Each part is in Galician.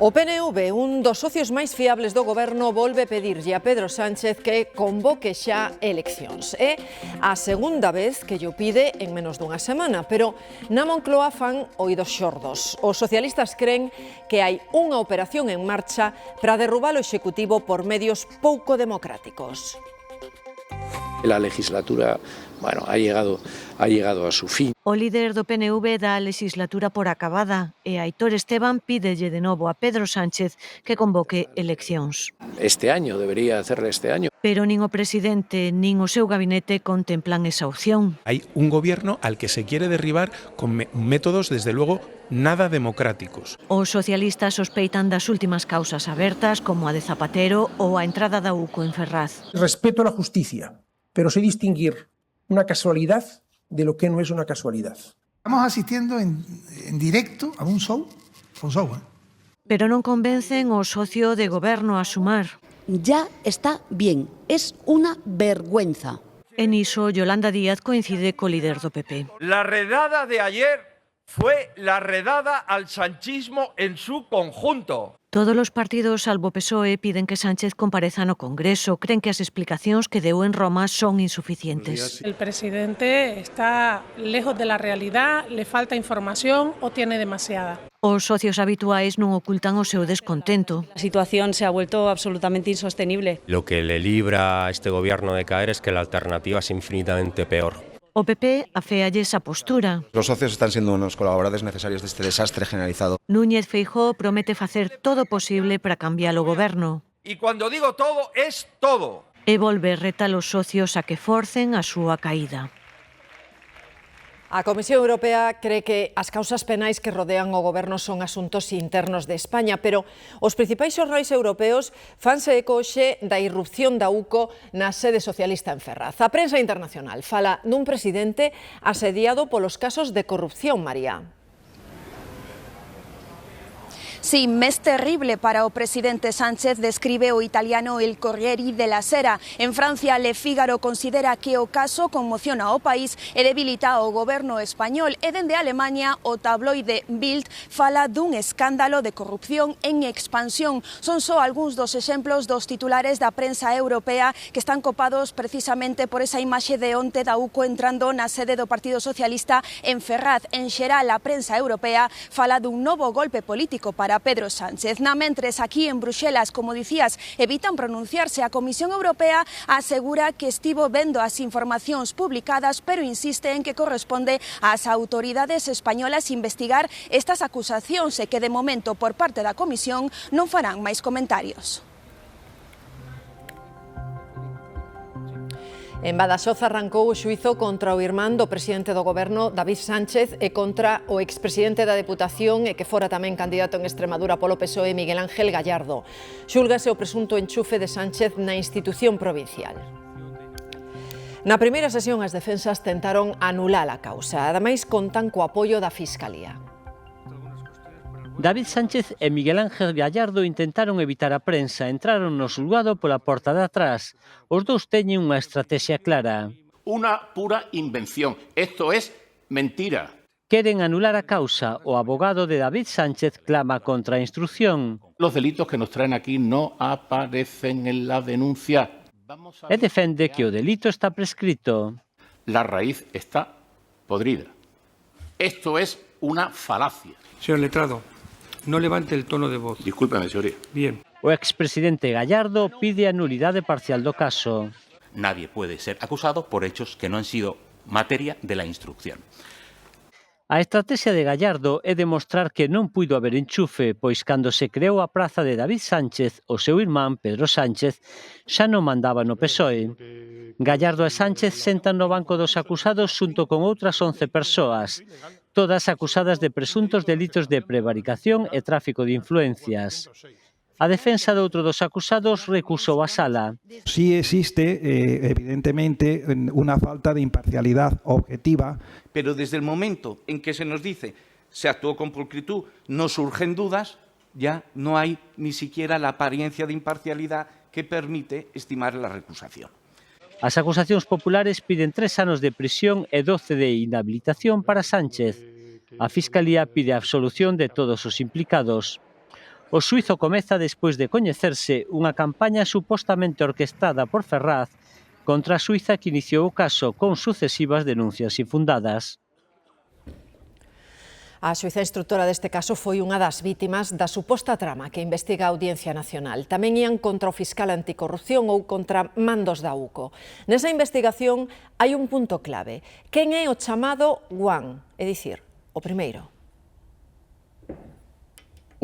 O PNV, un dos socios máis fiables do goberno, volve pedirlle a Pedro Sánchez que convoque xa eleccións. É a segunda vez que llo pide en menos dunha semana, pero na Moncloa fan oídos xordos. Os socialistas creen que hai unha operación en marcha para derrubar o Executivo por medios pouco democráticos. La legislatura, ha llegado a su fin. O líder do PNV dá a legislatura por acabada e Aitor Esteban pídelle de novo a Pedro Sánchez que convoque eleccións. Este año, debería hacerle este año. Pero nin o presidente nin o seu gabinete contemplan esa opción. Hay un gobierno al que se quiere derribar con métodos, desde luego, nada democráticos. Os socialistas sospeitan das últimas causas abertas, como a de Zapatero ou a entrada da UCO en Ferraz. Respeto a la justicia, pero sé distinguir una casualidad de lo que no es una casualidad. Estamos asistiendo en directo a un show, Pero non convencen o socio de goberno a sumar. Ya está bien, es una vergüenza. En iso, Yolanda Díaz coincide co líder do PP. La redada de ayer fue la redada al sanchismo en su conjunto. Todos os partidos, salvo PSOE, piden que Sánchez compareza no Congreso. Creen que as explicacións que deu en Roma son insuficientes. El presidente está lejos de la realidad, le falta información o tiene demasiada. Os socios habituais non ocultan o seu descontento. La situación se ha vuelto absolutamente insostenible. Lo que le libra a este gobierno de caer es que la alternativa es infinitamente peor. O PP aféalle esa postura. Los socios están siendo unos colaboradores necesarios de este desastre generalizado. Núñez Feijóo promete facer todo posible para cambiar o goberno. Y cuando digo todo, es todo. E volve reta os socios a que forcen a súa caída. A Comisión Europea cree que as causas penais que rodean o goberno son asuntos internos de España, pero os principais xornais europeos fanse eco hoxe da irrupción da UCO na sede socialista en Ferraz. A prensa internacional fala dun presidente asediado polos casos de corrupción, María. Sí, mes terrible para o presidente Sánchez, describe o italiano El Corriere della Sera. En Francia, Le Figaro considera que o caso conmociona o país e debilita o goberno español. E dende Alemania, o tabloide Bild fala dun escándalo de corrupción en expansión. Son só algúns dos exemplos dos titulares da prensa europea que están copados precisamente por esa imaxe de onte da UCO entrando na sede do Partido Socialista en Ferraz. En xeral, a prensa europea fala dun novo golpe político para Pedro Sánchez. Mentres aquí en Bruxelas, como dicías, evitan pronunciarse. A Comisión Europea asegura que estivo vendo as informacións publicadas, pero insiste en que corresponde ás autoridades españolas investigar estas acusacións e que de momento por parte da Comisión non farán máis comentarios. En Badaxoz arrancou o xuízo contra o irmán do presidente do goberno, David Sánchez, e contra o expresidente da Deputación e que fora tamén candidato en Extremadura polo PSOE, Miguel Ángel Gallardo. Xúlgase o presunto enchufe de Sánchez na institución provincial. Na primeira sesión, as defensas tentaron anular a causa. Ademais, contan co apoio da Fiscalía. David Sánchez e Miguel Ángel Gallardo intentaron evitar a prensa, entraron no xulgado pola porta de atrás. Os dous teñen unha estrategia clara. Una pura invención. Esto es mentira. Queren anular a causa. O abogado de David Sánchez clama contra a instrucción. Los delitos que nos traen aquí no aparecen en la denuncia. E defende que o delito está prescrito. La raíz está podrida. Esto es una falacia. Señor letrado, no levante el tono de voz. Discúlpeme, señoría. Bien. O expresidente Gallardo pide a nulidade parcial do caso. Nadie puede ser acusado por hechos que no han sido materia de la instrucción. A estrategia de Gallardo é demostrar que non puido haber enchufe, pois cando se creou a praza de David Sánchez, o seu irmán, Pedro Sánchez, xa non mandaba no PSOE. Gallardo e Sánchez sentan no banco dos acusados xunto con outras 11 persoas, todas acusadas de presuntos delitos de prevaricación e tráfico de influencias. A defensa de outro dos acusados recusou a sala. Sí existe, evidentemente, una falta de imparcialidad objetiva. Pero desde el momento en que se nos dice se actuó con pulcritud, nos surgen dudas, ya no hay ni siquiera la apariencia de imparcialidad que permite estimar la recusación. As acusacións populares piden 3 anos de prisión e 12 de inhabilitación para Sánchez. A Fiscalía pide a absolución de todos os implicados. O xuízo comeza despois de coñecerse unha campaña supostamente orquestada por Ferraz contra a xuíza que iniciou o caso con sucesivas denuncias infundadas. A xuíza instructora deste caso foi unha das vítimas da suposta trama que investiga a Audiencia Nacional. Tamén ían contra o fiscal anticorrupción ou contra mandos da UCO. Nesa investigación hai un punto clave. Quen é o chamado Guan? É dicir, o primeiro.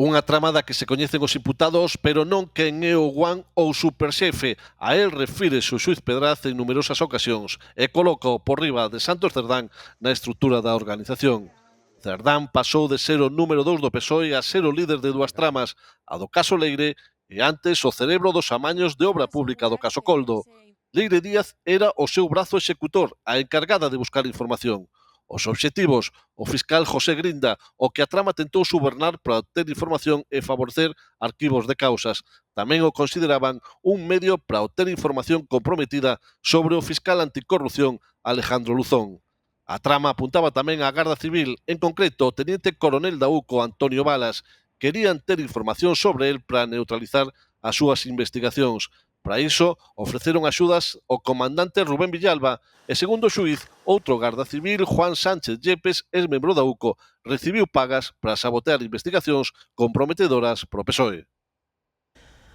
Unha trama da que se coñecen os imputados, pero non quen é o Guan ou superxefe. A él refírese o xuiz Pedraz en numerosas ocasións e colócao por riba de Santos Cerdán na estrutura da organización. Cerdán pasou de ser o número 2 do PSOE a ser o líder de dúas tramas, a do caso Leire e antes o cerebro dos amaños de obra pública do caso Coldo. Leire Díaz era o seu brazo executor, a encargada de buscar información. Os obxectivos, o fiscal José Grinda, o que a trama tentou subornar para obter información e favorecer arquivos de causas. Tamén o consideraban un medio para obter información comprometida sobre o fiscal anticorrupción Alejandro Luzón. A trama apuntaba tamén á Garda Civil, en concreto o teniente coronel da UCO Antonio Balas. Querían ter información sobre el para neutralizar as súas investigacións. Para iso, ofreceron axudas ao comandante Rubén Villalba e, segundo o xuiz, outro Garda Civil, Juan Sánchez Yepes, ex-membro da UCO, recibiu pagas para sabotear investigacións comprometedoras pro PSOE.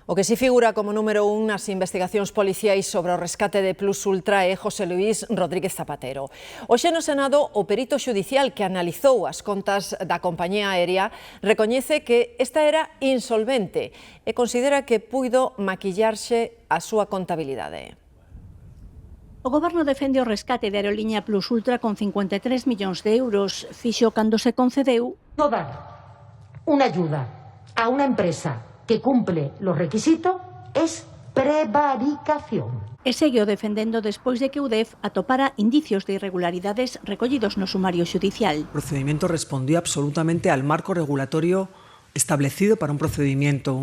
O que si figura como número 1 nas investigacións policiais sobre o rescate de Plus Ultra é José Luís Rodríguez Zapatero. Hoxe no Senado, o perito xudicial que analizou as contas da compañía aérea recoñece que esta era insolvente e considera que puido maquillarse a súa contabilidade. O Goberno defende o rescate de Aerolínea Plus Ultra con 53 millóns de euros. Fixo cando se concedeu toda unha ayuda a unha empresa que cumple los requisitos es prevaricación. E segue o defendendo despois de que UDEF atopara indicios de irregularidades recollidos no sumario xudicial. El procedimiento respondió absolutamente al marco regulatorio establecido para un procedimiento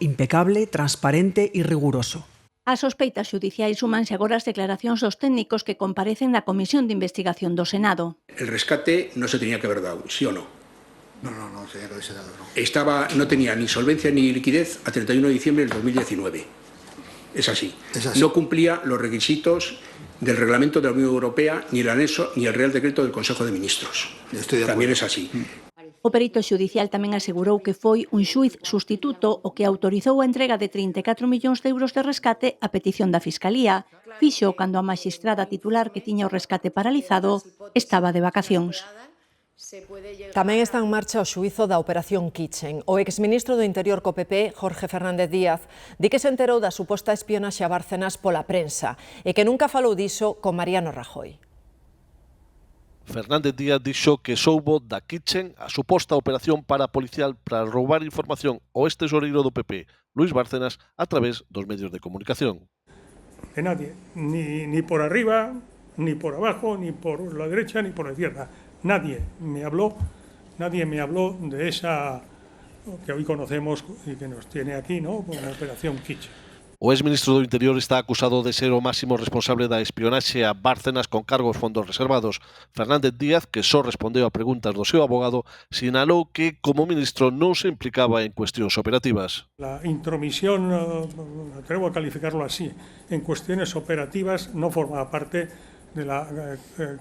impecable, transparente y riguroso. As sospeitas xudiciais súmanse agora as declaracións dos técnicos que comparecen na Comisión de Investigación do Senado. El rescate no se tenía que haber dado, ¿sí o no? No tenía que haberse dado, no. No tenía ni solvencia ni liquidez a 31 de diciembre del 2019. Es así. No cumplía los requisitos del reglamento de la Unión Europea, ni el anexo, ni el Real Decreto del Consejo de Ministros. También es así. O perito xudicial tamén asegurou que foi un xuiz sustituto o que autorizou a entrega de 34 millóns de euros de rescate a petición da Fiscalía. Fixo cando a magistrada titular que tiña o rescate paralizado estaba de vacacións. Tamén está en marcha o xuízo da Operación Kitchen. O exministro do Interior co PP, Jorge Fernández Díaz, di que se enterou da suposta espionaxe a Bárcenas pola prensa e que nunca falou diso con Mariano Rajoy. Fernández Díaz dixo que soubo da Kitchen a suposta operación parapolicial para roubar información ao ex-tesoreiro do PP, Luis Bárcenas, a través dos medios de comunicación. De nadie, ni por arriba, ni por abajo, ni por la derecha, ni por la izquierda. Nadie me habló de esa que hoy conocemos y que nos tiene aquí, ¿no?, como Operación Kitchen. O ex-ministro do Interior está acusado de ser o máximo responsable da espionaxe a Bárcenas con cargos fondos reservados. Fernández Díaz, que só respondeu a preguntas do seu abogado, sinalou que, como ministro, non se implicaba en cuestións operativas. La intromisión, atrevo a calificarlo así, en cuestiones operativas no forma parte de la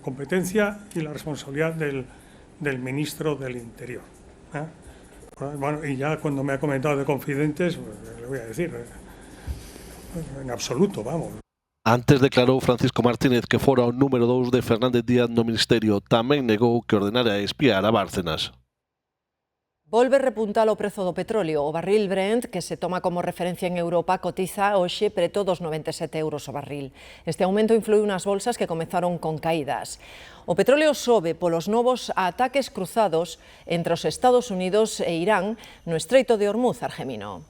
competencia y la responsabilidad del ministro del Interior. Bueno, y ya cuando me ha comentado de confidentes, pues, le voy a decir, en absoluto, vamos. Antes declarou Francisco Martínez que fora o número 2 de Fernández Díaz no Ministerio. Tamén negou que ordenara espiar a Bárcenas. Volve repuntar o prezo do petróleo. O barril Brent, que se toma como referencia en Europa, cotiza hoxe preto dos 97 euros o barril. Este aumento influiu nas bolsas que comezaron con caídas. O petróleo sobe polos novos ataques cruzados entre os Estados Unidos e Irán no Estreito de Hormuz, Argemino.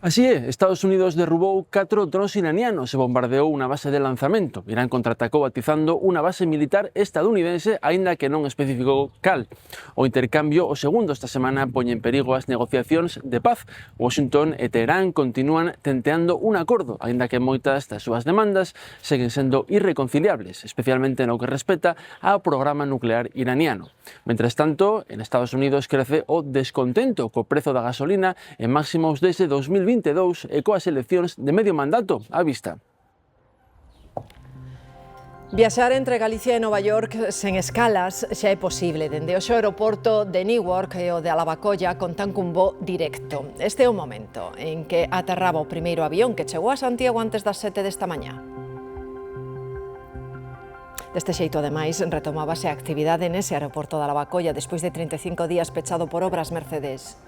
Así é, Estados Unidos derrubou 4 drons iranianos e bombardeou unha base de lanzamento. Irán contraatacou atizando unha base militar estadounidense, aínda que non especificou cal. O intercambio, o segundo esta semana, poñe en perigo as negociacións de paz. Washington e Teherán continúan tenteando un acordo, aínda que moitas das súas demandas seguen sendo irreconciliables, especialmente no que respecta ao programa nuclear iraniano. Mentres tanto, en Estados Unidos crece o descontento co prezo da gasolina en máximos desde 2022 e coas eleccións de medio mandato á vista. Viaxar entre Galicia e Nova York sen escalas xa é posible. Dende o aeroporto de Newark e o de Lavacolla contan cun voo directo. Este é o momento en que aterraba o primeiro avión que chegou a Santiago antes das 7 desta mañá. Deste xeito, ademais, retomábase a actividade nese aeroporto de Lavacolla despois de 35 días pechado por obras Mercedes.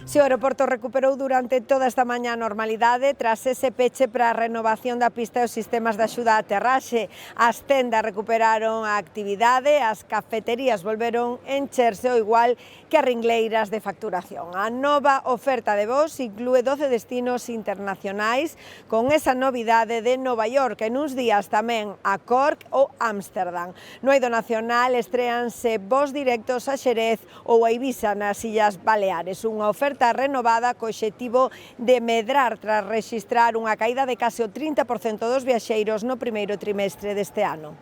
Si o aeroporto recuperou durante toda esta mañá a normalidade tras ese peche para a renovación da pista e os sistemas de axuda a aterraxe. As tendas recuperaron a actividade, as cafeterías volveron encherse ao igual que as ringleiras de facturación. A nova oferta de voos inclúe 12 destinos internacionais con esa novidade de Nova York, en uns días tamén a Cork ou Ámsterdam. No eido nacional estréanse voos directos a Xerez ou a Ibiza nas Illas Baleares, unha oferta renovada co obxectivo de medrar tras rexistrar unha caída de case o 30% dos viaxeiros no primeiro trimestre deste ano.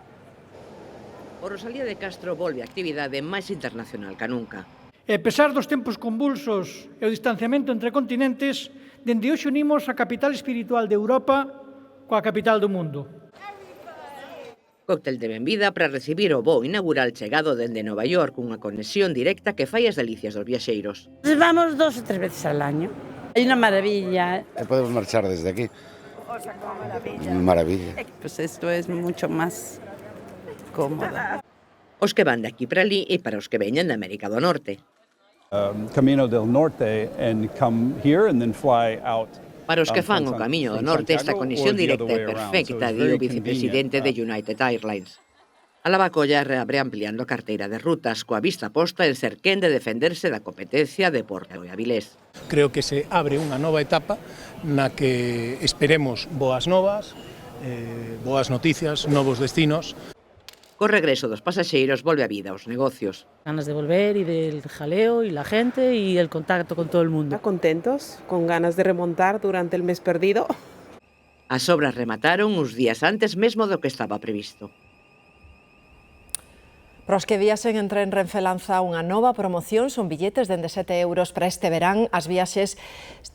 O Rosalía de Castro volve a actividade máis internacional ca nunca. E a pesar dos tempos convulsos e o distanciamento entre continentes, dende hoxe unimos a capital espiritual de Europa coa capital do mundo. Cóctel de benvida para recibir o voo inaugural chegado dende Nova York, unha conexión directa que fai as delicias dos viaxeiros. Vamos 2 o 3 veces al año. É unha maravilla. Podemos marchar desde aquí. O sea, como maravilla. Maravilla. Pues esto es mucho más cómodo. Os que van de aquí para ali e para os que veñen de América do Norte. Camino del Norte and come here and then fly out. Para os que fan o Camiño do Norte, esta conexión directa é perfecta, di o vicepresidente de United Airlines. A Lavacolla reabre ampliando a carteira de rutas, coa vista posta en ser quen de defenderse da competencia de Porto e Avilés. Creo que se abre unha nova etapa na que esperemos boas novas, boas noticias, novos destinos. Co regreso dos pasaxeiros volve a vida aos negocios. Ganas de volver y del jaleo y la gente y el contacto con todo el mundo. Contentos, con ganas de remontar durante el mes perdido. As obras remataron uns días antes mesmo do que estaba previsto. Para os que viaxen entre en Renfe lanza unha nova promoción, son billetes dende 7 euros para este verán. As viaxes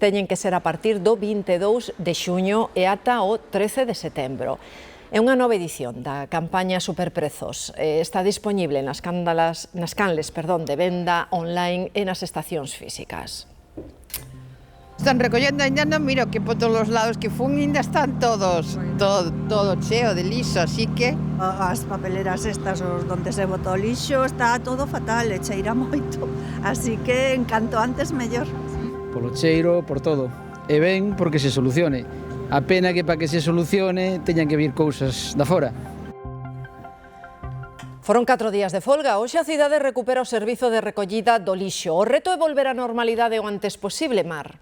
teñen que ser a partir do 22 de xuño e ata o 13 de setembro. É unha nova edición da campaña Superprezos. Está dispoñible nas canles de venda online e nas estacións físicas. Están recollendo ainda, non miro que por todos os lados que fun ainda están todos, todo cheo de lixo, así que... As papeleras estas onde se bota o lixo está todo fatal, e cheira moito, así que en canto antes mellor. Polo cheiro, por todo, e ben porque se solucione. A pena que para que se solucione teñan que vir cousas da fora. Foron 4 días de folga. Hoxe a cidade recupera o servizo de recollida do lixo. O reto é volver á normalidade o antes posible, Mar.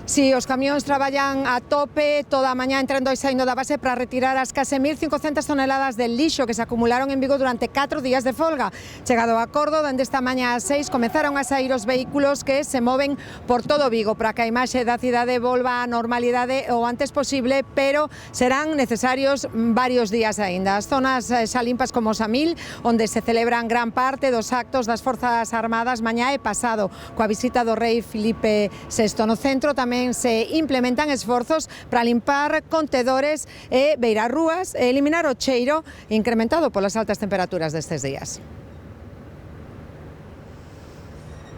Si, os camións traballan a tope toda a mañá entrando e saindo da base para retirar as case 1.500 toneladas de lixo que se acumularon en Vigo durante 4 días de folga. Chegado o acordo, dende esta mañá ás 6 comenzaron a sair os vehículos que se moven por todo Vigo para que a imaxe da cidade volva á normalidade o antes posible, pero serán necesarios varios días aínda. As zonas xa limpas como o Samil, onde se celebran gran parte dos actos das Forzas Armadas mañá e pasado, coa visita do rei Filipe VI. No centro tamén se implementan esforzos para limpar contedores e beirarrúas e eliminar o cheiro incrementado polas altas temperaturas destes días.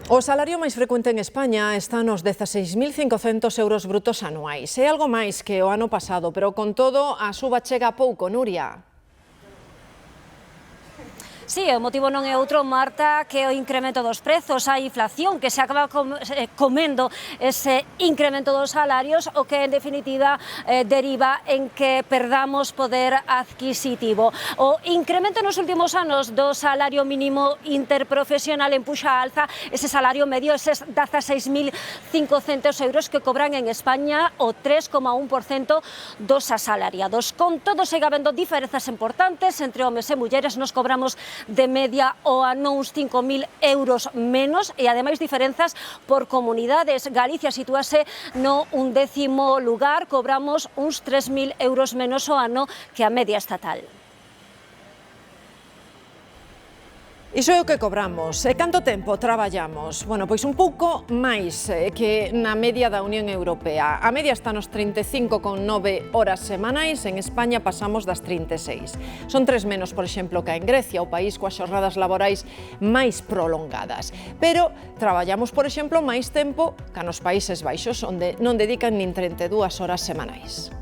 O salario máis frecuente en España está nos 16.500 euros brutos anuais. É algo máis que o ano pasado, pero con todo a suba chega a pouco, Nuria. Sí, o motivo non é outro, Marta, que o incremento dos prezos, a inflación que se acaba comendo ese incremento dos salarios, o que en definitiva deriva en que perdamos poder adquisitivo. O incremento nos últimos anos do salario mínimo interprofesional empuxa a alza ese salario medio, eses 16.500 euros que cobran en España o 3,1% dos asalariados. Con todo, segue habendo diferenzas importantes entre homes e mulleres. Nos cobramos de media o ano uns 5.000 euros menos e ademais diferenzas por comunidades. Galicia sitúase no 11º lugar, cobramos uns 3.000 euros menos o ano que a media estatal. Iso é o que cobramos. E canto tempo traballamos? Bueno, pois un pouco máis que na media da Unión Europea. A media está nos 35,9 horas semanais, en España pasamos das 36. Son 3 menos, por exemplo, que en Grecia, o país coas xornadas laborais máis prolongadas. Pero traballamos, por exemplo, máis tempo que nos Países Baixos, onde non dedican nin 32 horas semanais.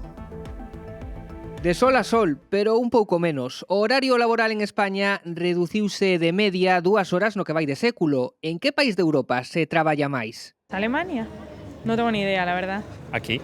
De sol a sol, pero un pouco menos. O horario laboral en España reduciuse de media 2 horas no que vai de século. En que país de Europa se traballa máis? ¿Alemania? No tengo ni idea, la verdad. Aquí.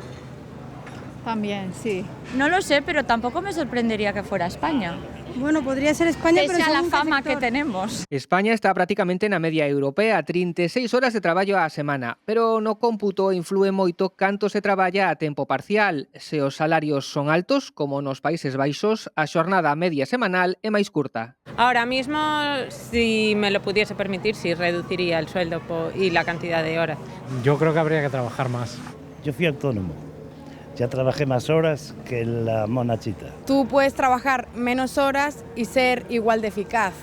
También, sí. No lo sé, pero tampoco me sorprendería que fuera España. Bueno, podría ser España, pese a la fama que tenemos. España está prácticamente na media europea, 36 horas de traballo á semana, pero no cómputo influe moito canto se traballa a tempo parcial. Se os salarios son altos, como nos Países Baixos, a xornada media semanal é máis curta. Ahora mismo, si me lo pudiese permitir, sí reduciría el sueldo y la cantidad de horas. Yo creo que habría que trabajar más. Yo fui autónomo. Ya trabajé más horas que la monachita. Tú puedes trabajar menos horas y ser igual de eficaz,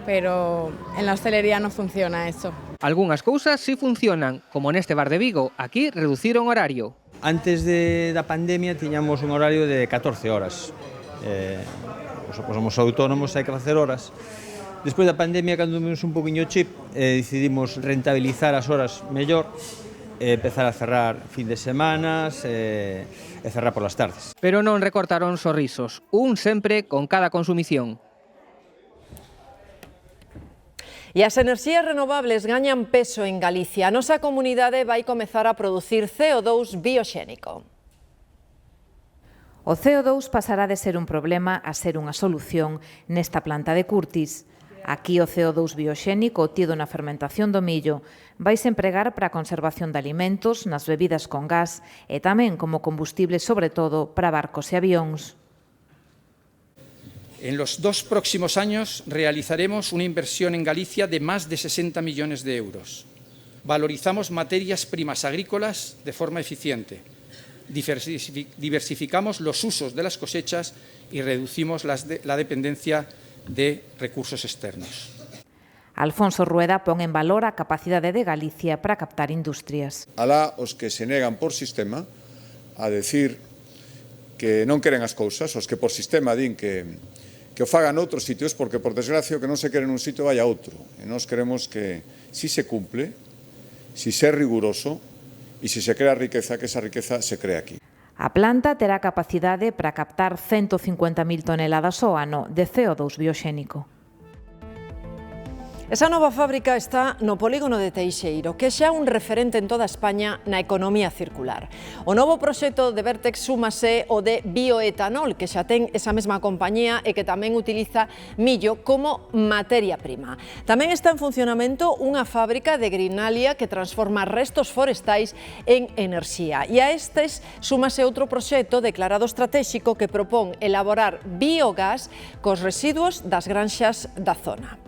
pero en la hostelería no funciona eso. Algunhas cousas sí funcionan, como neste bar de Vigo. Aquí reduciron horario. Antes da pandemia tiñamos un horario de 14 horas. Somos autónomos, hai que facer horas. Despois da pandemia, cando vimos un poquinho chip, decidimos rentabilizar as horas mellor, empezar a cerrar fin de semanas e cerrar por las tardes. Pero non recortaron sorrisos, un sempre con cada consumición. E as enerxías renovables gañan peso en Galicia. A nosa comunidade vai comezar a producir CO2 bioxénico. O CO2 pasará de ser un problema a ser unha solución nesta planta de Curtis. Aquí o CO2 bioxénico obtido na fermentación do millo vaise empregar para a conservación de alimentos, nas bebidas con gas e tamén como combustible, sobre todo, para barcos e avións. En los 2 próximos años realizaremos una inversión en Galicia de más de 60 millones de euros. Valorizamos materias primas agrícolas de forma eficiente. Diversificamos los usos de las cosechas y reducimos la dependencia de recursos externos. Alfonso Rueda pon en valor a capacidade de Galicia para captar industrias. Alá os que se negan por sistema a decir que non queren as cousas, os que por sistema din que o fagan outros sitios, porque por desgracia o que non se quere nun sitio vai a outro. E nós queremos que si se cumple, si se é riguroso e si se crea riqueza, que esa riqueza se crea aquí. A planta terá capacidade para captar 150.000 toneladas ao ano de CO2 bioxénico. Esa nova fábrica está no polígono de Teixeiro, que xa é un referente en toda España na economía circular. O novo proxecto de Vertex súmase o de bioetanol, que xa ten esa mesma compañía e que tamén utiliza millo como materia prima. Tamén está en funcionamento unha fábrica de Greenalia que transforma restos forestais en enerxía. E a estes súmase outro proxecto declarado estratéxico que propón elaborar biogás cos residuos das granxas da zona.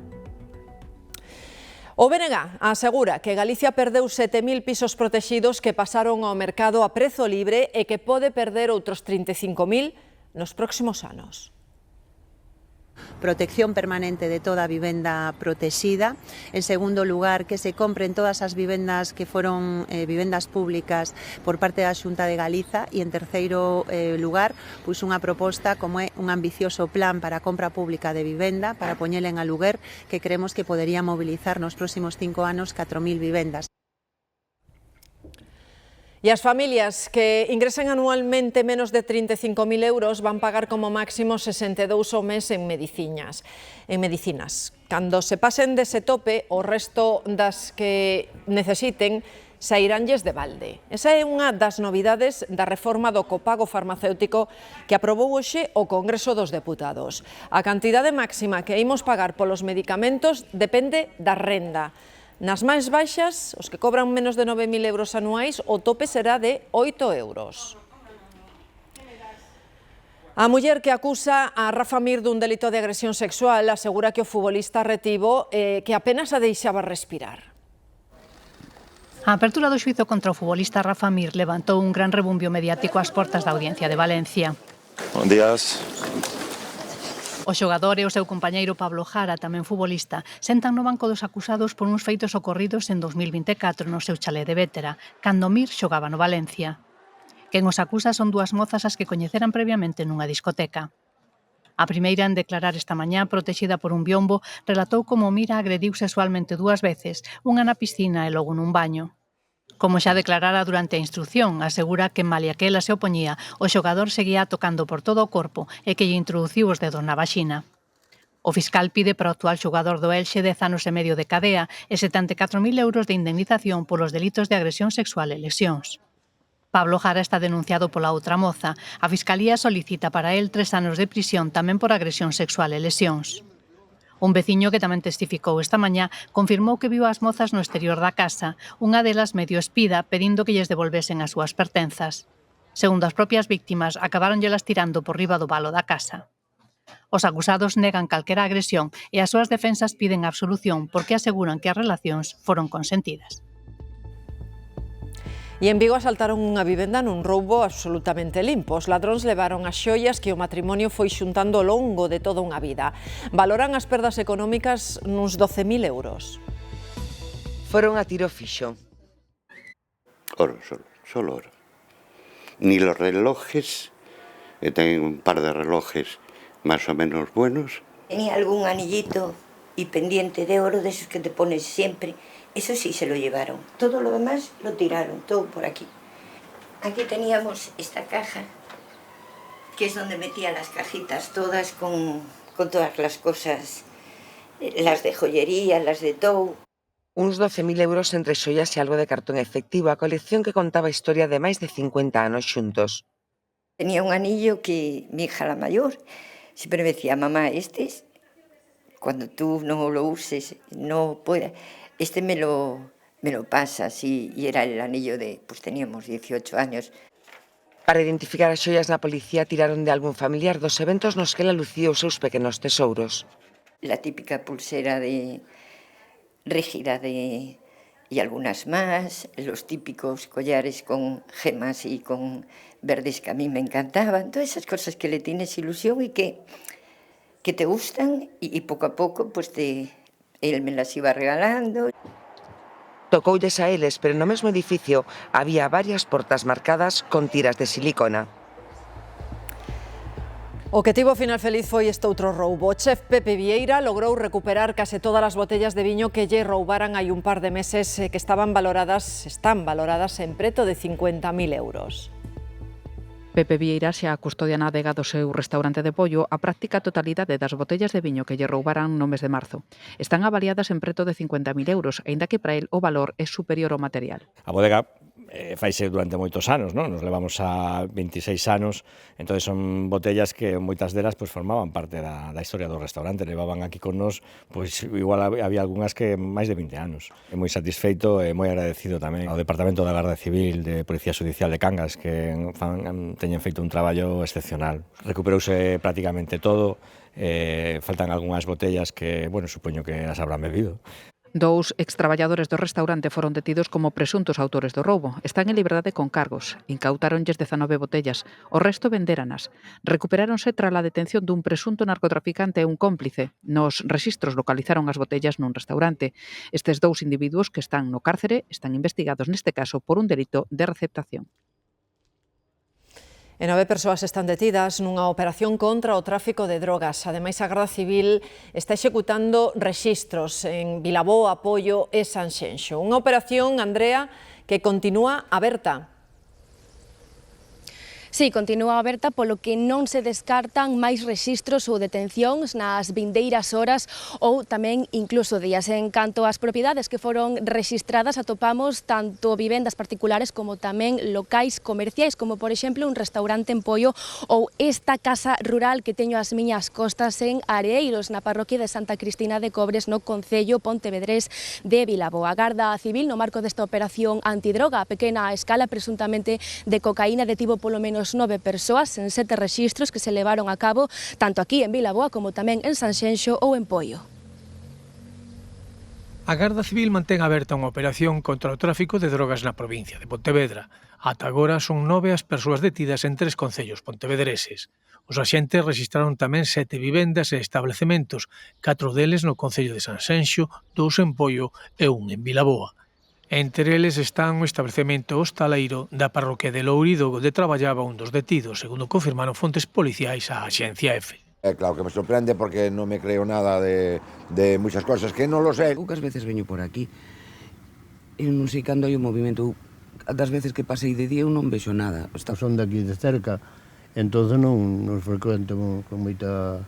O BNG asegura que Galicia perdeu 7.000 pisos protegidos que pasaron ao mercado a prezo libre e que pode perder outros 35.000 nos próximos anos. Protección permanente de toda a vivenda protexida. En segundo lugar, que se compren todas as vivendas que foron vivendas públicas por parte da Xunta de Galiza e en terceiro lugar, pois unha proposta como é un ambicioso plan para a compra pública de vivenda para poñela en aluguer que creemos que podería mobilizar nos próximos 5 anos 4.000 vivendas. E as familias que ingresen anualmente menos de 35.000 euros van pagar como máximo 62 ao mes en medicinas. Cando se pasen dese tope, o resto das que necesiten sairánlles de balde. Esa é unha das novidades da reforma do copago farmacéutico que aprobou hoxe o Congreso dos Deputados. A cantidade máxima que imos pagar polos medicamentos depende da renda. Nas máis baixas, os que cobran menos de 9.000 euros anuais, o tope será de 8 euros. A muller que acusa a Rafa Mir dun delito de agresión sexual asegura que o futbolista retivo que apenas a deixaba respirar. A apertura do xuízo contra o futbolista Rafa Mir levantou un gran rebumbio mediático ás portas da Audiencia de Valencia. Buenos días. O xogador e o seu compañeiro Pablo Jara, tamén futbolista, sentan no banco dos acusados por uns feitos ocorridos en 2024 no seu chalé de Vétera, cando Mir xogaba no Valencia. Quen os acusa son dúas mozas as que coñeceran previamente nunha discoteca. A primeira en declarar esta mañá, protexida por un biombo, relatou como Mir a agrediu sexualmente 2 veces, unha na piscina e logo nun baño. Como xa declarara durante a instrución, asegura que malia que ela se opoñía, o xogador seguía tocando por todo o corpo e que lle introduciu os dedos na vaxina. O fiscal pide para o actual xogador do Elxe 10 anos e medio de cadea e 74.000 euros de indemnización polos delitos de agresión sexual e lesións. Pablo Jara está denunciado pola outra moza. A Fiscalía solicita para el 3 anos de prisión tamén por agresión sexual e lesións. Un veciño que tamén testificou esta mañá confirmou que viu as mozas no exterior da casa, unha delas medio espida pedindo que lles devolvesen as súas pertenzas. Segundo as propias víctimas, acabaronllelas tirando por riba do valo da casa. Os acusados negan calquera agresión e as súas defensas piden absolución porque aseguran que as relacións foron consentidas. E en Vigo asaltaron unha vivenda nun roubo absolutamente limpo. Os ladróns levaron as xoias que o matrimonio foi xuntando ao longo de toda unha vida. Valoran as perdas económicas nuns 12.000 euros. Foron a tiro fixo. Oro, solo oro. Ni los relojes, que ten un par de relojes más o menos buenos. Tenía algún anillito y pendiente de oro de esos que te pones siempre. Eso sí se lo llevaron. Todo lo demás lo tiraron, todo por aquí. Aquí teníamos esta caja, que es donde metía las cajitas todas con todas las cosas, las de joyería, las de tou. Uns 12.000 euros entre xoias e algo de cartón efectivo, a colección que contaba a historia de máis de 50 anos xuntos. Tenía un anillo que mi hija la mayor siempre me decía, mamá, cuando tú no lo uses, no puedas... me lo pasas, y era el anillo de, pues teníamos 18 años. Para identificar as xoias na policía tiraron de algún familiar dos eventos nos que ela lucía os seus pequenos tesouros. La típica pulsera rígida y algunas más, los típicos collares con gemas y con verdes que a mí me encantaban, todas esas cosas que le tienes ilusión y que te gustan y poco a poco pues él me las iba regalando. Tocoulles a eles, pero no mesmo edificio había varias portas marcadas con tiras de silicona. O que tivo final feliz foi este outro roubo. O chef Pepe Vieira logrou recuperar case todas as botellas de viño que lle roubaran hai un par de meses que están valoradas en preto de 50.000 euros. Pepe Vieira xa custodia na adega do seu restaurante de pollo a práctica totalidade das botellas de viño que lle roubaran no mes de marzo. Están avaliadas en preto de 50.000 euros, aínda que para el o valor é superior ao material. A bodega faise durante moitos anos, non? Nos levamos a 26 anos, entón son botellas que moitas delas pues, formaban parte da historia do restaurante, levaban aquí con nos, pues, igual había algunhas que máis de 20 anos. É moi satisfeito e moi agradecido tamén ao Departamento da Garda Civil de Policía Judicial de Cangas, que teñen feito un traballo excepcional. Recuperouse prácticamente todo, faltan algunhas botellas que, bueno, supoño que as habrán bebido. 2 extraballadores do restaurante foron detidos como presuntos autores do roubo. Están en liberdade con cargos. Incautáronlles 19 botellas. O resto vendéranas. Recuperáronse tras a detención dun presunto narcotraficante e un cómplice. Nos rexistros localizaron as botellas nun restaurante. Estes 2 individuos que están no cárcere están investigados neste caso por un delito de receptación. E 9 persoas están detidas nunha operación contra o tráfico de drogas. Ademais, a Garda Civil está executando rexistros en Vilaboa, Apoio e Sanxenxo. Unha operación, Andrea, que continúa aberta. Sí, continúa aberta, polo que non se descartan máis rexistros ou detencións nas vindeiras horas ou tamén incluso días. En canto ás propiedades que foron rexistradas, atopamos tanto vivendas particulares como tamén locais comerciais, como por exemplo un restaurante en Poio ou esta casa rural que teño ás miñas costas en Areeiros, na parroquia de Santa Cristina de Cobres, no concello pontevedrés de Vilaboa. A Garda Civil, no marco desta operación antidroga a pequena escala, presuntamente de cocaína, detivo polo menos 9 persoas en 7 rexistros que se levaron a cabo tanto aquí en Vilaboa como tamén en Sanxenxo ou en Poio. A Garda Civil mantén aberta unha operación contra o tráfico de drogas na provincia de Pontevedra. Ata agora son 9 as persoas detidas en 3 concellos pontevedreses. Os axentes rexistraron tamén 7 vivendas e establecementos, 4 deles no concello de Sanxenxo, 2 en Poio e 1 en Vilaboa. Entre eles están o establecemento hostaleiro da parroquia de Lourido, onde traballaba un dos detidos, segundo confirmaron fontes policiais á Axencia EFE. Claro que me sorprende porque non me creo nada de muchas cosas que non lo sé. Poucas veces veño por aquí e non sei cando hai un movimento. Das veces que pasei de día eu non vexo nada. Son de aquí de cerca, entonces non nos frecuento con moita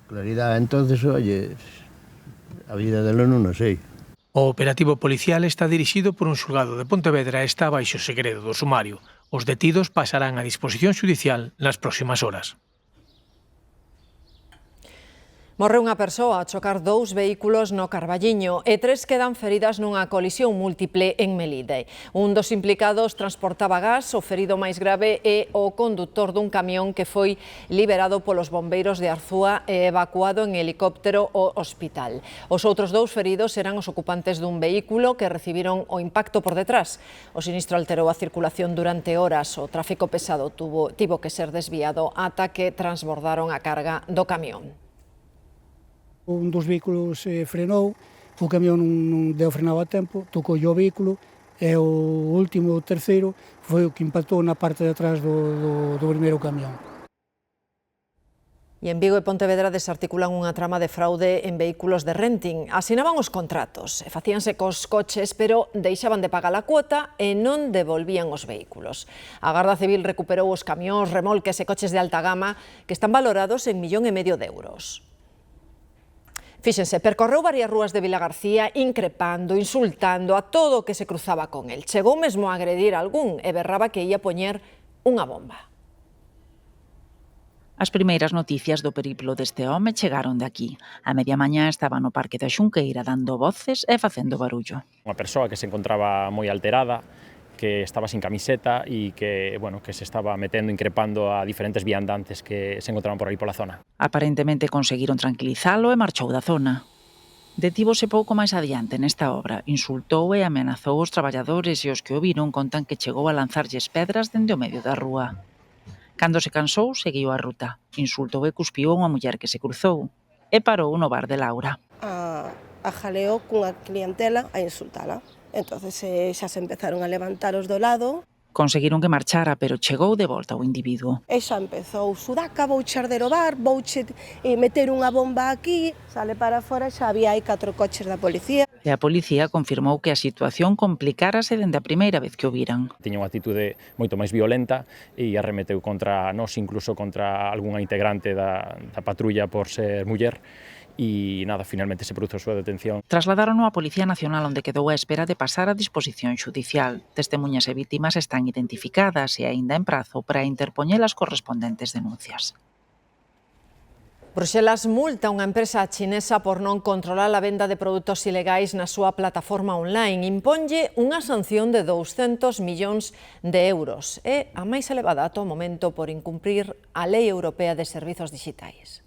claridade. Entonces, oye, a vida delo non o sei. O operativo policial está dirixido por un xulgado de Pontevedra e está baixo segredo do sumario. Os detidos pasarán a disposición xudicial nas próximas horas. Morre unha persoa ao chocar 2 vehículos no Carballiño e 3 quedan feridas nunha colisión múltiple en Melide. Un dos implicados transportaba gas, o ferido máis grave é o condutor dun camión que foi liberado polos bombeiros de Arzúa e evacuado en helicóptero ao hospital. Os outros 2 feridos eran os ocupantes dun vehículo que recibiron o impacto por detrás. O sinistro alterou a circulación durante horas. O tráfico pesado tivo que ser desviado ata que transbordaron a carga do camión. Un dos vehículos frenou, o camión non deu frenado a tempo, tocou o vehículo e o último, o terceiro, foi o que impactou na parte de atrás do primeiro camión. E en Vigo e Pontevedra desarticulan unha trama de fraude en vehículos de renting. Asinaban os contratos e facíanse cos coches, pero deixaban de pagar a cuota e non devolvían os vehículos. A Garda Civil recuperou os camións, remolques e coches de alta gama que están valorados en 1,5 millón de euros. Fíxense, percorreu varias rúas de Vilagarcía increpando, insultando a todo o que se cruzaba con el. Chegou mesmo a agredir a algún e berraba que ia poñer unha bomba. As primeiras noticias do periplo deste home chegaron de aquí. A media mañá estaba no Parque da Xunqueira dando voces e facendo barullo. Unha persoa que se encontraba moi alterada, que estaba sin camiseta e que se estaba metendo, increpando a diferentes viandantes que se encontraban por aí pola zona. Aparentemente conseguiron tranquilizalo e marchou da zona. Detívose pouco máis adiante nesta obra, insultou e amenazou os traballadores e os que o viron contan que chegou a lanzarlles pedras dende o medio da rúa. Cando se cansou, seguiu a ruta. Insultou e cuspiu a unha muller que se cruzou e parou no bar de Laura. A jaleou cunha clientela a insultala. Entonces xa se empezaron a levantar os do lado. Conseguiron que marchara, pero chegou de volta o individuo. E xa empezou, Sudaca, vouche arder o bar, vouche meter unha bomba aquí. Sale para fora, xa había aí 4 coches da policía. E a policía confirmou que a situación complicárase dende a primeira vez que o viran. Tiña unha actitude moito máis violenta e arremeteu contra nós, incluso contra algunha integrante da patrulla por ser muller. E nada, finalmente se produzo a súa detención. Trasladaron á Policía Nacional onde quedou á espera de pasar a disposición xudicial. Testemuñas e vítimas están identificadas e aínda en prazo para interpoñer as correspondentes denuncias. Bruxelas multa unha empresa chinesa por non controlar a venda de produtos ilegais na súa plataforma online. Imponlle unha sanción de 200 millóns de euros. É a máis elevada ata o momento por incumprir a Lei Europea de Servizos Digitais.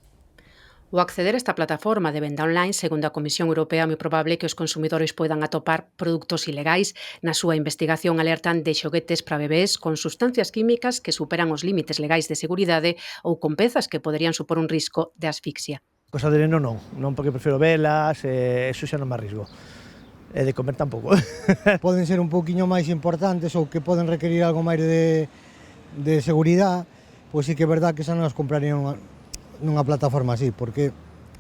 O acceder a esta plataforma de venda online, segundo a Comisión Europea, é moi probable que os consumidores poidan atopar produtos ilegais. Na súa investigación alertan de xoguetes para bebés con sustancias químicas que superan os límites legais de seguridade ou con pezas que poderían supor un risco de asfixia. Cosa de neno non porque prefiro velas, eso xa non me arrisgo. E de comer tampouco. Poden ser un pouquiño máis importantes ou que poden requerir algo máis de seguridade, pois sí que é verdad que xa non as comprarían nunha plataforma así, porque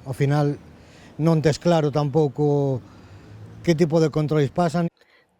ao final non tes claro tampouco que tipo de controles pasan.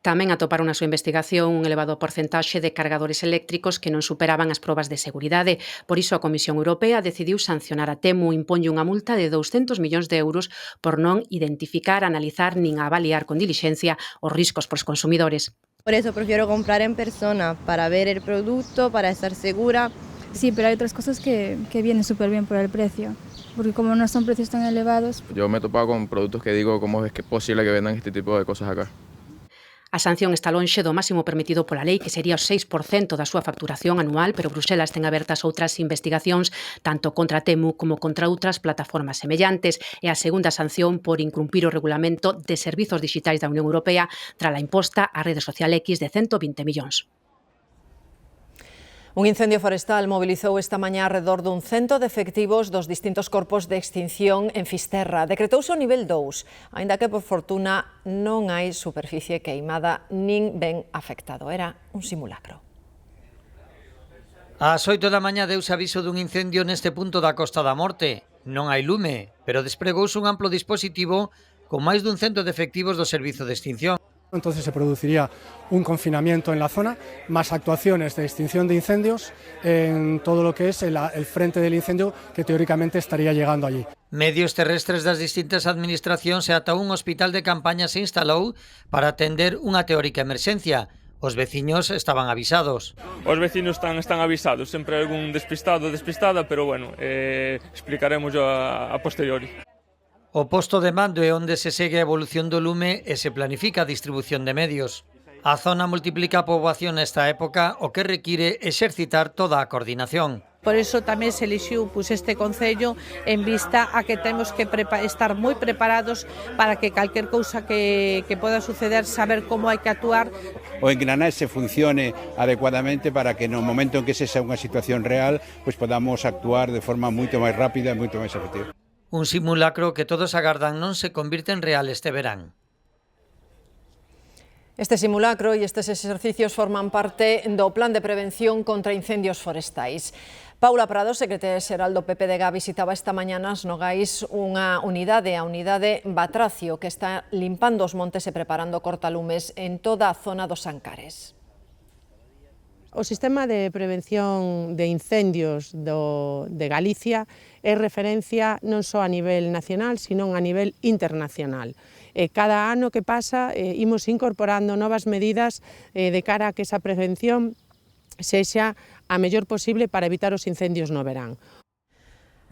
Tamén atoparon na súa investigación un elevado porcentaxe de cargadores eléctricos que non superaban as probas de seguridade. Por iso a Comisión Europea decidiu sancionar a Temu, imponlle unha multa de 200 millóns de euros por non identificar, analizar nin avaliar con dilixencia os riscos pros consumidores. Por eso prefiero comprar en persona, para ver el producto, para estar segura. Sí, pero hay otras cosas que vienen súper bien por el precio, porque como no son precios tan elevados. Yo me he topado con productos que digo, ¿cómo es que es posible que vendan este tipo de cosas acá? A sanción está lonxe do máximo permitido pola lei, que sería o 6% da súa facturación anual, pero Bruxelas ten abertas outras investigacións tanto contra Temu como contra outras plataformas semellantes. E a segunda sanción por incumprir o regulamento de servizos digitais da Unión Europea tras a imposta á rede social X de 120 millóns. Un incendio forestal mobilizou esta mañá alrededor dun 100 de efectivos dos distintos corpos de extinción en Fisterra. Decretouse o nivel 2, aínda que por fortuna non hai superficie queimada nin ben afectado. Era un simulacro. Ás 8 da mañá deuse aviso dun incendio neste punto da Costa da Morte. Non hai lume, pero despregouse un amplo dispositivo con máis dun 100 de efectivos do Servizo de Extinción. Entonces se produciría un confinamiento en la zona, más actuaciones de extinción de incendios en todo lo que es el frente del incendio que teóricamente estaría llegando allí. Medios terrestres das distintas administracións e ata un hospital de campaña se instalou para atender unha teórica emerxencia. Os veciños estaban avisados. Os veciños están avisados, sempre hai algún despistado ou despistada, pero bueno, explicaremos a posteriori. O posto de mando é onde se segue a evolución do lume e se planifica a distribución de medios. A zona multiplica a poboación nesta época, o que require exercitar toda a coordinación. Por eso tamén se elixiu este concello en vista a que temos que estar moi preparados para que calquer cousa que poda suceder, saber como hai que actuar. O engranaxe funcione adecuadamente para que no momento en que sexa unha situación real, pues podamos actuar de forma moito máis rápida e moito máis efectiva. Un simulacro que todos agardan non se convirte en real este verán. Este simulacro e estes exercicios forman parte do Plan de Prevención contra Incendios Forestais. Paula Prado, secretaria xeral do PPDG, visitaba esta mañá nas Nogais unha unidade, a unidade Batracio, que está limpando os montes e preparando cortalumes en toda a zona dos Ancares. O sistema de prevención de incendios de Galicia é referencia non só a nivel nacional, sino a nivel internacional. Cada ano que pasa imos incorporando novas medidas de cara a que esa prevención sexa a mellor posible para evitar os incendios no verán.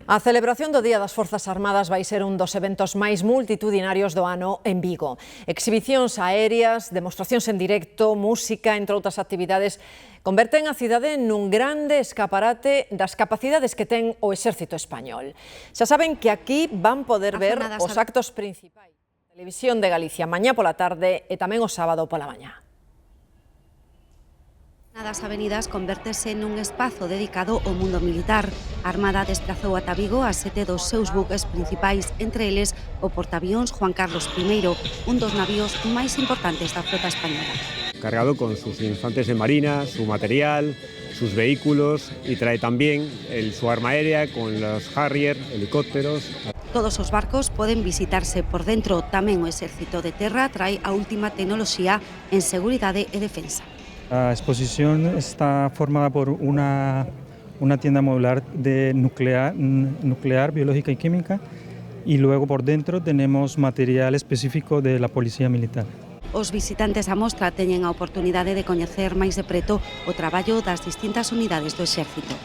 A celebración do Día das Forzas Armadas vai ser un dos eventos máis multitudinarios do ano en Vigo. Exhibicións aéreas, demostracións en directo, música, entre outras actividades, converten a cidade nun grande escaparate das capacidades que ten o Exército Español. Xa saben que aquí van poder ver os actos principais da Televisión de Galicia mañá pola tarde e tamén o sábado pola mañá. Das avenidas convértese nun espazo dedicado ao mundo militar. A Armada desplazou ata Vigo a 7 dos seus buques principais, entre eles o portaavións Juan Carlos I, un dos navíos máis importantes da flota española. Cargado con sus infantes de marina, su material, sus vehículos y trae también su arma aérea con los Harrier, helicópteros. Todos os barcos poden visitarse por dentro. Tamén o Exército de Terra trae a última tecnoloxía en seguridade e defensa. La exposición está formada por una tienda modular de nuclear, biológica y química, y luego por dentro tenemos material específico de la Policía Militar. Os visitantes á mostra teñen a oportunidade de coñecer máis de preto o traballo das distintas unidades do Exército.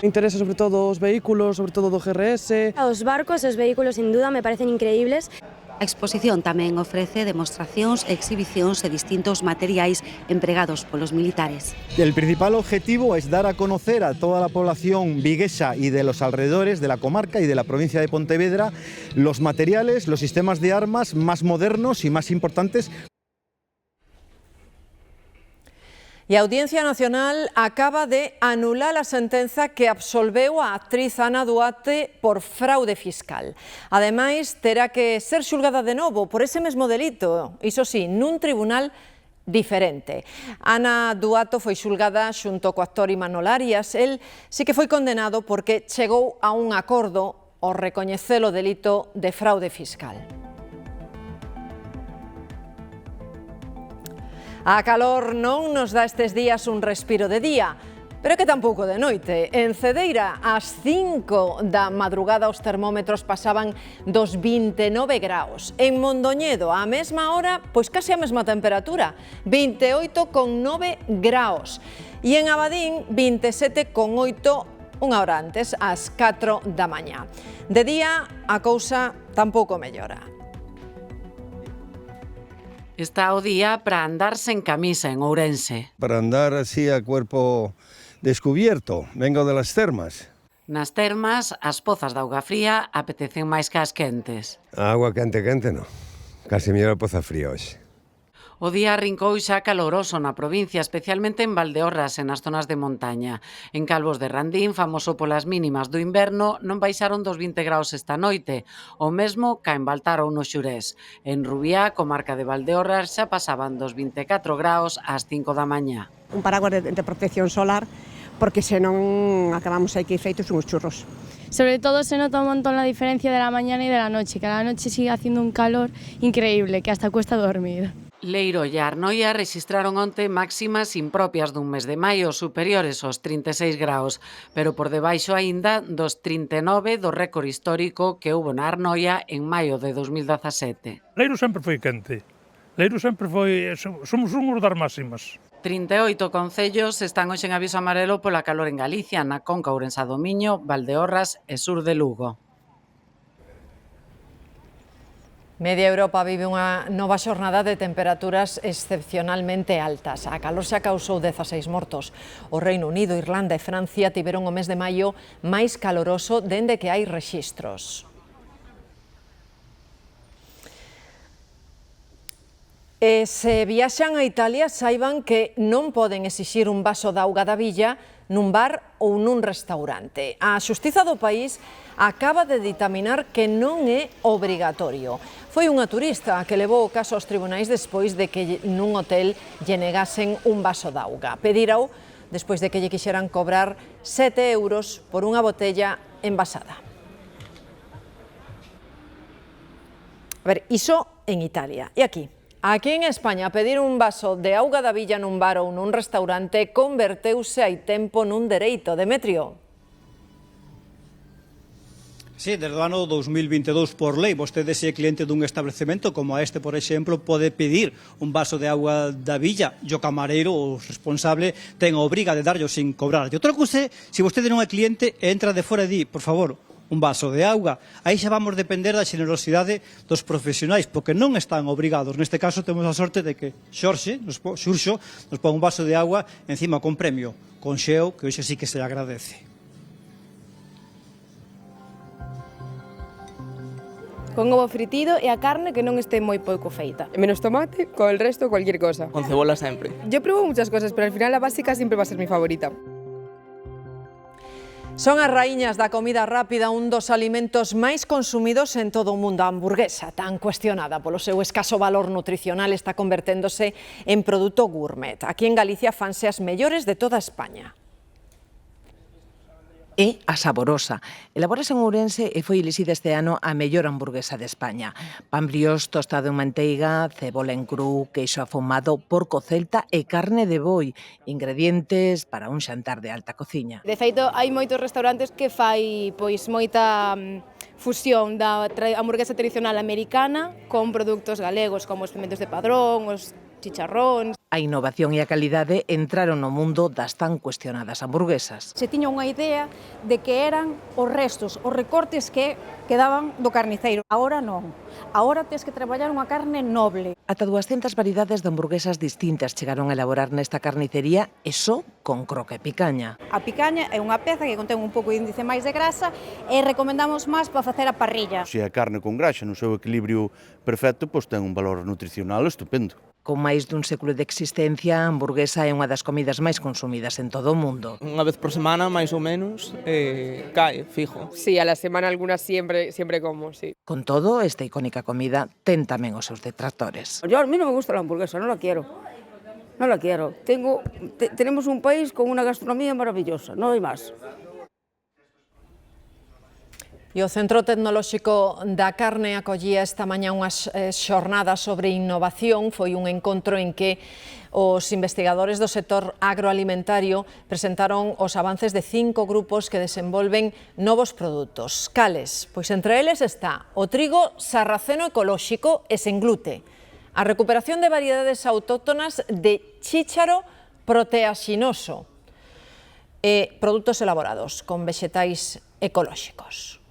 Me interesa sobre todo os vehículos, sobre todo do GRS. Os barcos e os vehículos, sin duda, me parecen increíbles. A exposición tamén ofrece demostracións e exhibicións de distintos materiais empregados polos militares. El principal objetivo es dar a conocer a toda la población viguesa y de los alrededores de la comarca y de la provincia de Pontevedra los materiales, los sistemas de armas más modernos y más importantes. E a Audiencia Nacional acaba de anular a sentenza que absolveu a actriz Ana Duarte por fraude fiscal. Ademais, terá que ser xulgada de novo por ese mesmo delito, iso sí, nun tribunal diferente. Ana Duato foi xulgada xunto co actor Imanol Arias. El sí que foi condenado porque chegou a un acordo ao recoñecer o delito de fraude fiscal. A calor non nos dá estes días un respiro de día, pero que tampouco de noite. En Cedeira, ás 5 da madrugada, os termómetros pasaban dos 29 graus. En Mondoñedo, á mesma hora, pois case a mesma temperatura, 28,9 graus. E en Abadín, 27,8 unha hora antes, ás 4 da mañá. De día, a cousa tampouco mellora. Está o día para andar sen camisa en Ourense. Para andar así a cuerpo descubierto, vengo de las termas. Nas termas, as pozas de auga fría apetecen máis que as quentes. A agua quente no. Casi mellor a poza fría hoxe. O día arrincou xa caloroso na provincia, especialmente en Valdeorras e nas zonas de montaña. En Calvos de Randín, famoso polas mínimas do inverno, non baixaron dos 20 graus esta noite. O mesmo ca en Baltar ou no Xurés. En Rubiá, comarca de Valdeorras, xa pasaban dos 24 graus ás 5 da mañá. Un paraguas de protección solar, porque senón acabamos aquí feitos uns churros. Sobre todo se nota un montón la diferencia de la mañana y de la noche, que a la noche sigue haciendo un calor increíble, que hasta cuesta dormir. Leiro e Arnoia registraron onte máximas impropias dun mes de maio, superiores aos 36 graus, pero por debaixo aínda dos 39 do récord histórico que houbo na Arnoia en maio de 2017. Leiro sempre foi quente. Leiro sempre foi... Somos unhos das máximas. 38 concellos están hoxe en aviso amarelo pola calor en Galicia, na Conca, Ourense do Miño, Valdeorras e sur de Lugo. Media Europa vive unha nova xornada de temperaturas excepcionalmente altas. A calor xa causou 16 mortos. O Reino Unido, Irlanda e Francia tiveron o mes de maio máis caloroso dende que hai rexistros. E se viaxan a Italia, saiban que non poden exixir un vaso de auga da billa nun bar ou nun restaurante. A Xustiza do país acaba de ditaminar que non é obrigatorio. Foi unha turista a que levou o caso aos tribunais despois de que nun hotel lle negasen un vaso de auga. Pedírao despois de que lle quixeran cobrar 7 euros por unha botella envasada. A ver, iso en Italia. E aquí? Aquí en España, pedir un vaso de auga da billa nun bar ou nun restaurante converteuse hai tempo nun dereito. Demetrio. Sí, desde o ano 2022 por lei, vostede se é cliente dun establecemento como este, por exemplo, pode pedir un vaso de auga da billa e o camareiro ou responsable ten a obriga de darlo sin cobrar. E outra cousa, se vostede non é cliente e entra de fora e di, por favor, un vaso de auga, aí xa vamos depender da xenerosidade dos profesionais, porque non están obrigados. Neste caso temos a sorte de que Xurxo nos pon un vaso de auga encima con premio, con xeo, que hoxe sí que se agradece. Con ovo fritido e a carne que non este moi pouco feita. Menos tomate, con el resto cualquier cosa. Con cebola sempre. Yo pruebo muchas cosas, pero al final la básica siempre va a ser mi favorita. Son as raíñas da comida rápida un dos alimentos máis consumidos en todo o mundo. A hamburguesa, tan cuestionada polo seu escaso valor nutricional, está converténdose en produto gourmet. Aquí en Galicia fanse as mellores de toda España. É a Saborosa. Elabórase en Ourense e foi elixida este ano a mellor hamburguesa de España. Pan briós tostado en manteiga, cebola en cru, queixo afumado, porco celta e carne de boi. Ingredientes para un xantar de alta cociña. De feito, hai moitos restaurantes que fai moita fusión da hamburguesa tradicional americana con produtos galegos, como os pimentos de Padrón, os chicharróns. A innovación e a calidade entraron no mundo das tan cuestionadas hamburguesas. Se tiña unha idea de que eran os restos, os recortes que quedaban do carniceiro. Agora non. Agora tens que traballar unha carne noble. Ata 200 variedades de hamburguesas distintas chegaron a elaborar nesta carnicería e só con croque e picaña. A picaña é unha peza que contén un pouco de índice máis de grasa e recomendamos máis para facer a parrilla. Se a carne con graxa no seu equilibrio perfecto, pois ten un valor nutricional estupendo. Con máis dun século de existencia, a hamburguesa é unha das comidas máis consumidas en todo o mundo. Unha vez por semana, máis ou menos, cae, fijo. Sí, a la semana algunas siempre como, sí. Con todo, esta icónica comida ten tamén os seus detractores. A mí no me gusta la hamburguesa, no la quiero. No la quiero. Tenemos un país con una gastronomía maravillosa, no hay más. E o Centro Tecnolóxico da Carne acollía esta mañá unhas xornadas sobre innovación. Foi un encontro en que os investigadores do sector agroalimentario presentaron os avances de 5 grupos que desenvolven novos produtos. Cales? Pois entre eles está o trigo sarraceno ecolóxico e sen glute, a recuperación de variedades autóctonas de chícharo proteaxinoso e produtos elaborados con vexetais ecolóxicos.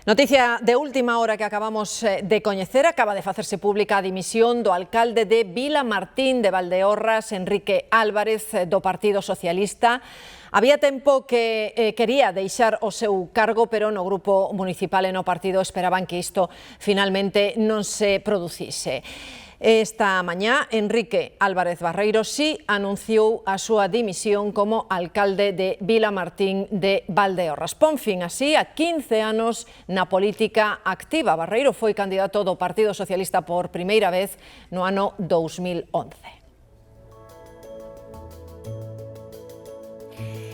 Noticia de última hora que acabamos de coñecer. Acaba de facerse pública a dimisión do alcalde de Vilamartín de Valdeorras, Enrique Álvarez, do Partido Socialista. Había tempo que quería deixar o seu cargo, pero no grupo municipal e no partido esperaban que isto finalmente non se producise. Esta mañá, Enrique Álvarez Barreiro sí anunciou a súa dimisión como alcalde de Vilamartín de Valdeorras. Pon fin así a 15 anos na política activa. Barreiro foi candidato do Partido Socialista por primeira vez no ano 2011.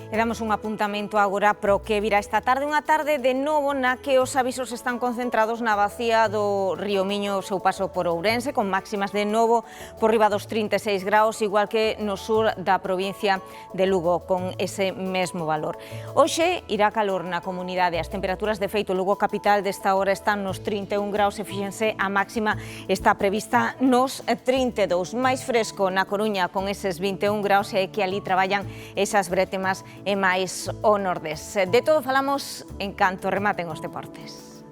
E damos un apuntamento agora para o que virá esta tarde, unha tarde de novo na que os avisos están concentrados na bacía do río Miño o seu paso por Ourense, con máximas de novo por riba dos 36 graus, igual que no sur da provincia de Lugo, con ese mesmo valor. Hoxe irá calor na comunidade, as temperaturas de feito Lugo capital desta hora están nos 31 graus e fíxense a máxima está prevista nos 32, máis fresco na Coruña con eses 21 graus e que ali traballan esas brétemas e máis o nordés. De todo falamos en canto rematen os deportes.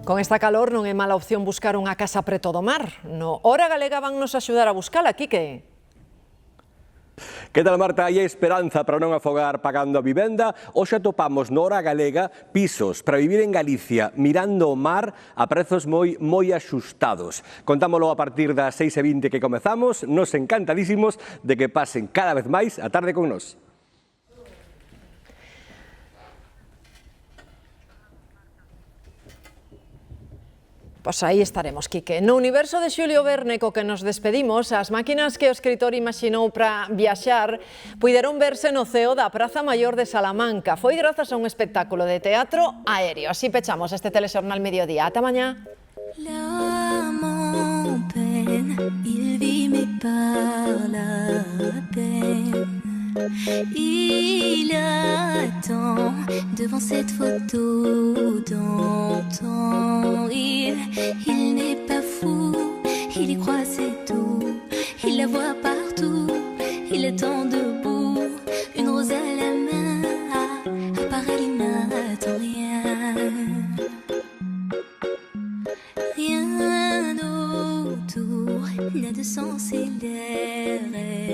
Con esta calor non é mala opción buscar unha casa preto do mar. No Hora Galega van nos axudar a buscala, Quique. Que tal, Marta? Hai esperanza para non afogar pagando a vivenda. Hoxe atopamos no Hora Galega pisos para vivir en Galicia mirando o mar a prezos moi axustados. Contámolo a partir das 6:20 que comezamos. Nos encantadísimos de que pasen cada vez máis a tarde con nós. Pois aí estaremos, Quique. No universo de Xulio Verne co que nos despedimos, as máquinas que o escritor imaxinou para viaxar puideron verse no ceo da Praza Maior de Salamanca. Foi grazas a un espectáculo de teatro aéreo. Así pechamos este telexornal Mediodía. Ata mañá. Il attend devant cette photo d'antan. Il n'est pas fou, il y croit c'est tout. Il la voit partout, il attend debout, une rose à la main. À part elle, il n'attend rien. Rien autour n'a de sens et l'air est